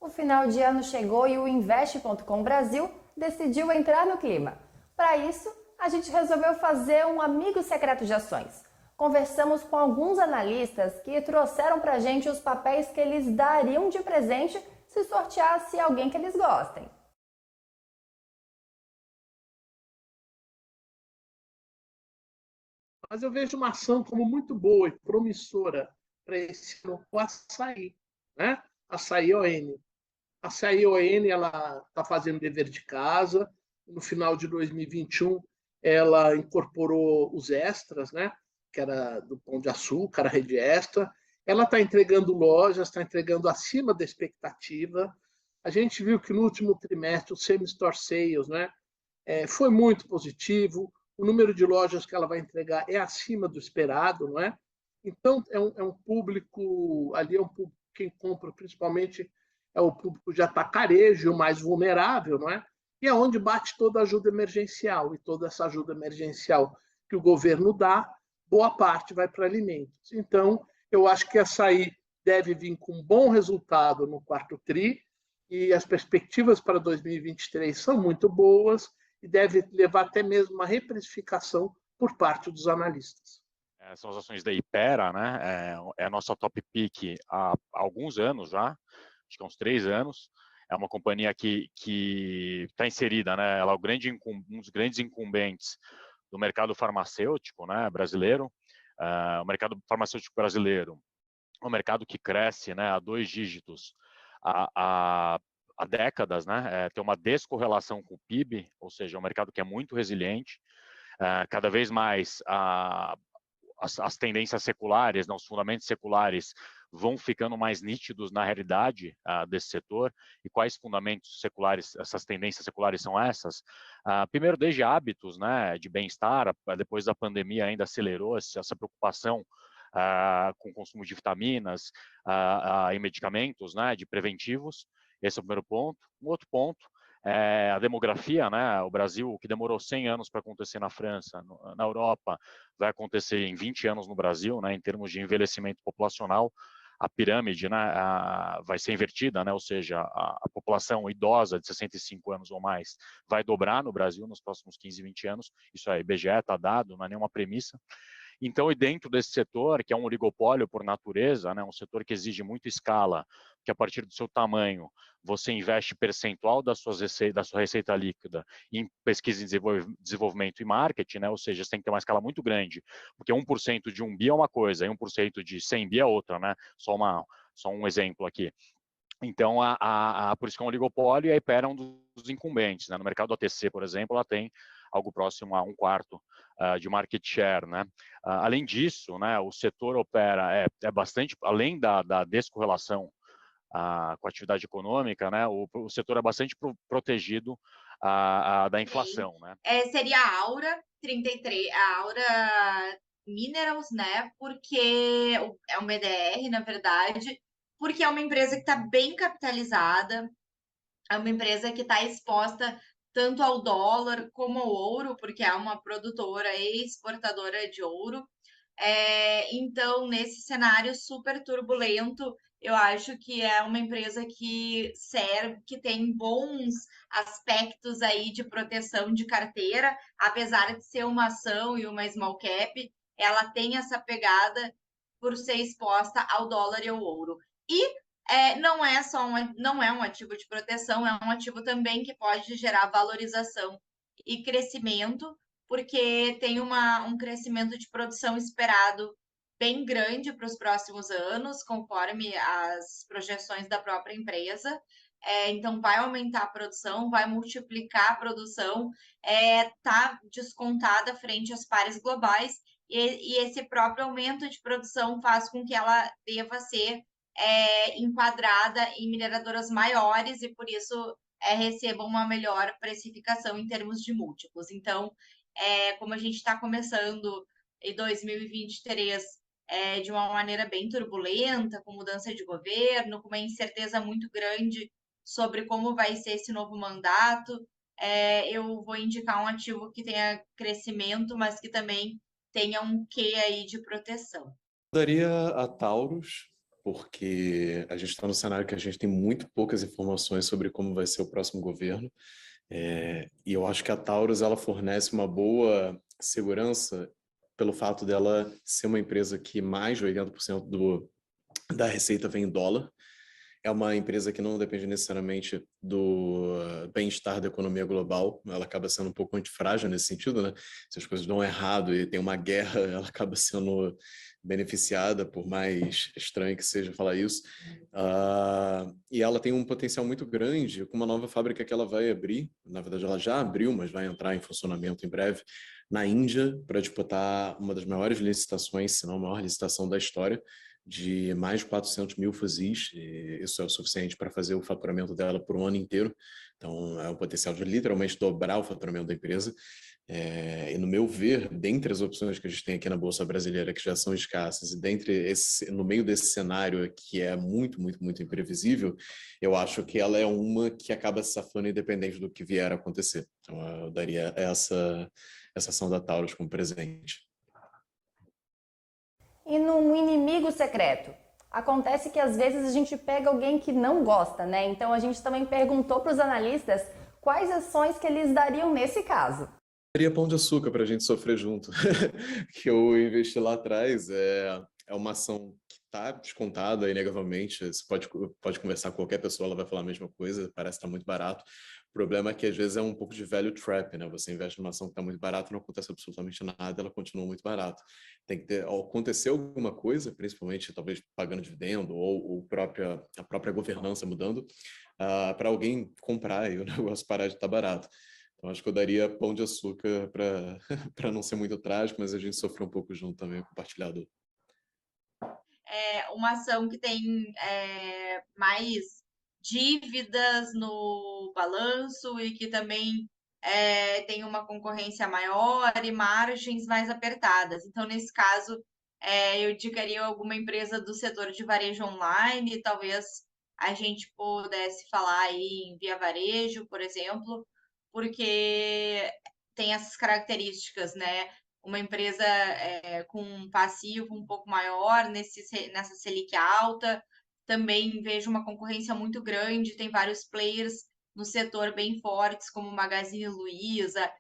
O final de ano chegou e o Investe.com Brasil decidiu entrar no clima. Para isso, a gente resolveu fazer um amigo secreto de ações. Conversamos com alguns analistas que trouxeram para a gente os papéis que eles dariam de presente se sorteasse alguém que eles gostem. Mas eu vejo uma ação como muito boa e promissora para esse ano, o Açaí, né? Açaí ON. Açaí ON, ela está fazendo dever de casa. No final de 2021, ela incorporou os extras, né? Que era do Pão de Açúcar, a rede extra. Ela está entregando lojas, está entregando acima da expectativa. A gente viu que no último trimestre o same-store sales, né, foi muito positivo. O número de lojas que ela vai entregar é acima do esperado, não é? Então, é um público, ali é um público, quem compra principalmente é o público de atacarejo, o mais vulnerável, não é? E é onde bate toda a ajuda emergencial. E toda essa ajuda emergencial que o governo dá, boa parte vai para alimentos. Então, eu acho que açaí deve vir com um bom resultado no quarto TRI, e as perspectivas para 2023 são muito boas, e deve levar até mesmo uma reprecificação por parte dos analistas. São as ações da Hypera, né? É a nossa top pick há alguns anos já, acho que há uns 3 anos. É uma companhia que está inserida, né? Ela é um dos grandes incumbentes do mercado farmacêutico, né, brasileiro. O mercado farmacêutico brasileiro é um mercado que cresce, né, a 2 dígitos há décadas, né? Tem uma descorrelação com o PIB, ou seja, é um mercado que é muito resiliente. Cada vez mais as tendências seculares, os fundamentos seculares vão ficando mais nítidos na realidade desse setor. E quais fundamentos seculares, essas tendências seculares são essas? Primeiro, desde hábitos, né, de bem-estar, depois da pandemia ainda acelerou essa preocupação com o consumo de vitaminas e medicamentos, né, de preventivos. Esse é o primeiro ponto. Um outro ponto é a demografia, né? O Brasil, que demorou 100 anos para acontecer na França, na Europa, vai acontecer em 20 anos no Brasil, né? Em termos de envelhecimento populacional, a pirâmide, né, vai ser invertida, né? Ou seja, a população idosa de 65 anos ou mais vai dobrar no Brasil nos próximos 15, 20 anos. Isso é IBGE, está dado, não é nenhuma premissa. Então, e dentro desse setor, que é um oligopólio por natureza, né, um setor que exige muita escala, que a partir do seu tamanho, você investe percentual da sua receita líquida em pesquisa e desenvolvimento e marketing, né, ou seja, você tem que ter uma escala muito grande, porque 1% de 1 bi é uma coisa, e 1% de 100 bi é outra, né, só um exemplo aqui. Então, por isso que é um oligopólio, e a Hypera é um dos incumbentes, né? No mercado do OTC, por exemplo, ela tem algo próximo a 1/4 de market share, né? Além disso, né, o setor opera, é bastante, além da descorrelação com a atividade econômica, né, o setor é bastante protegido da inflação, né? Seria a Aura 33, a Aura Minerals, né? Porque é uma EDR, na verdade, porque é uma empresa que está bem capitalizada, é uma empresa que está exposta tanto ao dólar como ao ouro, porque é uma produtora e exportadora de ouro. Então, nesse cenário super turbulento, eu acho que é uma empresa que serve, que tem bons aspectos aí de proteção de carteira, apesar de ser uma ação e uma small cap, ela tem essa pegada por ser exposta ao dólar e ao ouro. E não é só não é um ativo de proteção, é um ativo também que pode gerar valorização e crescimento, porque tem um crescimento de produção esperado bem grande para os próximos anos, conforme as projeções da própria empresa. Então, vai aumentar a produção, vai multiplicar a produção, está descontada frente às pares globais, e esse próprio aumento de produção faz com que ela deva ser enquadrada em mineradoras maiores e, por isso, receba uma melhor precificação em termos de múltiplos. Então, como a gente está começando em 2023 de uma maneira bem turbulenta, com mudança de governo, com uma incerteza muito grande sobre como vai ser esse novo mandato, eu vou indicar um ativo que tenha crescimento, mas que também tenha um quê aí de proteção. Daria a Taurus, porque a gente está no cenário que a gente tem muito poucas informações sobre como vai ser o próximo governo. E eu acho que a Taurus ela fornece uma boa segurança pelo fato dela ser uma empresa que mais de 80% da receita vem em dólar. É uma empresa que não depende necessariamente do bem-estar da economia global. Ela acaba sendo um pouco antifrágil nesse sentido, né? Se as coisas dão errado e tem uma guerra, ela acaba sendo beneficiada, por mais estranho que seja falar isso. E ela tem um potencial muito grande com uma nova fábrica que ela vai abrir. Na verdade, ela já abriu, mas vai entrar em funcionamento em breve, na Índia, para disputar uma das maiores licitações, se não a maior licitação da história, de mais de 400 mil fuzis. E isso é o suficiente para fazer o faturamento dela por um ano inteiro. Então, é um potencial de literalmente dobrar o faturamento da empresa. E no meu ver, dentre as opções que a gente tem aqui na Bolsa Brasileira, que já são escassas, e no meio desse cenário que é muito, muito, muito imprevisível, eu acho que ela é uma que acaba se safando independente do que vier a acontecer. Então, eu daria essa ação da Taurus como presente. E num inimigo secreto? Acontece que às vezes a gente pega alguém que não gosta, né? Então a gente também perguntou para os analistas quais ações que eles dariam nesse caso. Daria Pão de Açúcar para a gente sofrer junto, que eu investi lá atrás. É uma ação que está descontada, inegavelmente. Você pode conversar com qualquer pessoa, ela vai falar a mesma coisa, parece que está muito barato. O problema é que às vezes é um pouco de value trap, né? Você investe numa ação que está muito barata, não acontece absolutamente nada, ela continua muito barata. Tem que acontecer alguma coisa, principalmente talvez pagando dividendo ou a própria governança mudando, para alguém comprar e o negócio parar de estar barato. Então, acho que eu daria Pão de Açúcar para não ser muito trágico, mas a gente sofreu um pouco junto também, compartilhado. Uma ação que tem mais dívidas no balanço e que também tem uma concorrência maior e margens mais apertadas. Então, nesse caso, eu indicaria alguma empresa do setor de varejo online, talvez a gente pudesse falar aí em Via Varejo, por exemplo, porque tem essas características, né? Uma empresa com um passivo um pouco maior nessa Selic alta. Também vejo uma concorrência muito grande, tem vários players no setor bem fortes, como Magazine Luiza,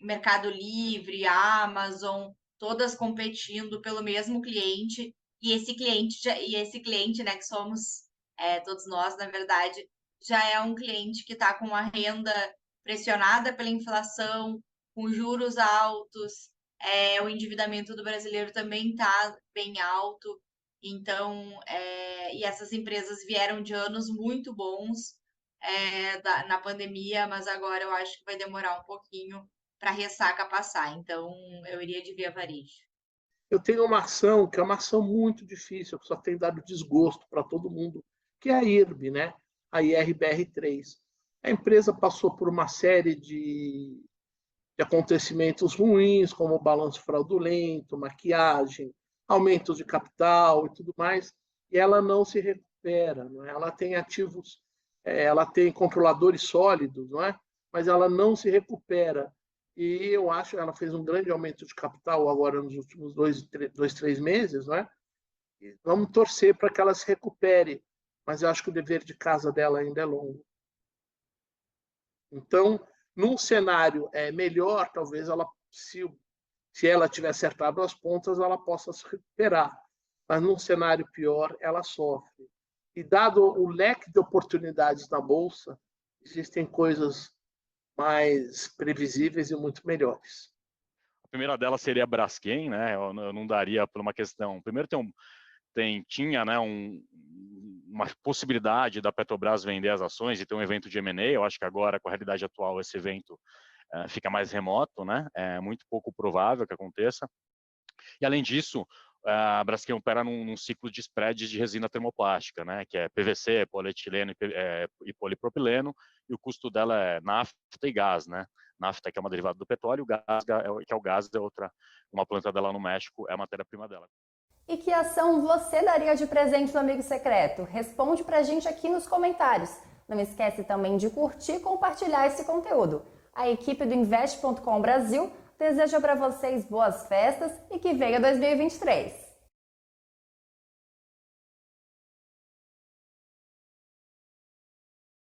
Mercado Livre, Amazon, todas competindo pelo mesmo cliente. E esse cliente, né, que somos todos nós, na verdade, já é um cliente que está com a renda pressionada pela inflação, com juros altos, o endividamento do brasileiro também está bem alto. Então, e essas empresas vieram de anos muito bons na pandemia, mas agora eu acho que vai demorar um pouquinho para a ressaca passar. Então, eu iria de Via Varejo. Eu tenho uma ação que é uma ação muito difícil, que só tem dado desgosto para todo mundo, que é a IRB, né? A IRBR3. A empresa passou por uma série de acontecimentos ruins, como balanço fraudulento, maquiagem, aumentos de capital e tudo mais, e ela não se recupera. Não é? Ela tem ativos, ela tem controladores sólidos, não é? Mas ela não se recupera. E eu acho que ela fez um grande aumento de capital agora nos últimos 3 meses, não é? E vamos torcer para que ela se recupere, mas eu acho que o dever de casa dela ainda é longo. Então, num cenário melhor, talvez ela, se ela tiver acertado as pontas, ela possa se recuperar. Mas num cenário pior, ela sofre. E dado o leque de oportunidades na Bolsa, existem coisas mais previsíveis e muito melhores. A primeira delas seria a Braskem, né? Eu não daria por uma questão. Primeiro tinha, né, uma possibilidade da Petrobras vender as ações e ter um evento de M&A. Eu acho que agora, com a realidade atual, esse evento fica mais remoto, né? É muito pouco provável que aconteça. E, além disso, a Braskem opera num ciclo de spreads de resina termoplástica, né? Que é PVC, polietileno e polipropileno, e o custo dela é nafta e gás, né? Nafta, que é uma derivada do petróleo, gás, que é o gás, uma planta dela no México, é a matéria-prima dela. E que ação você daria de presente no Amigo Secreto? Responde pra gente aqui nos comentários. Não esquece também de curtir e compartilhar esse conteúdo. A equipe do Invest.com Brasil deseja para vocês boas festas e que venha 2023!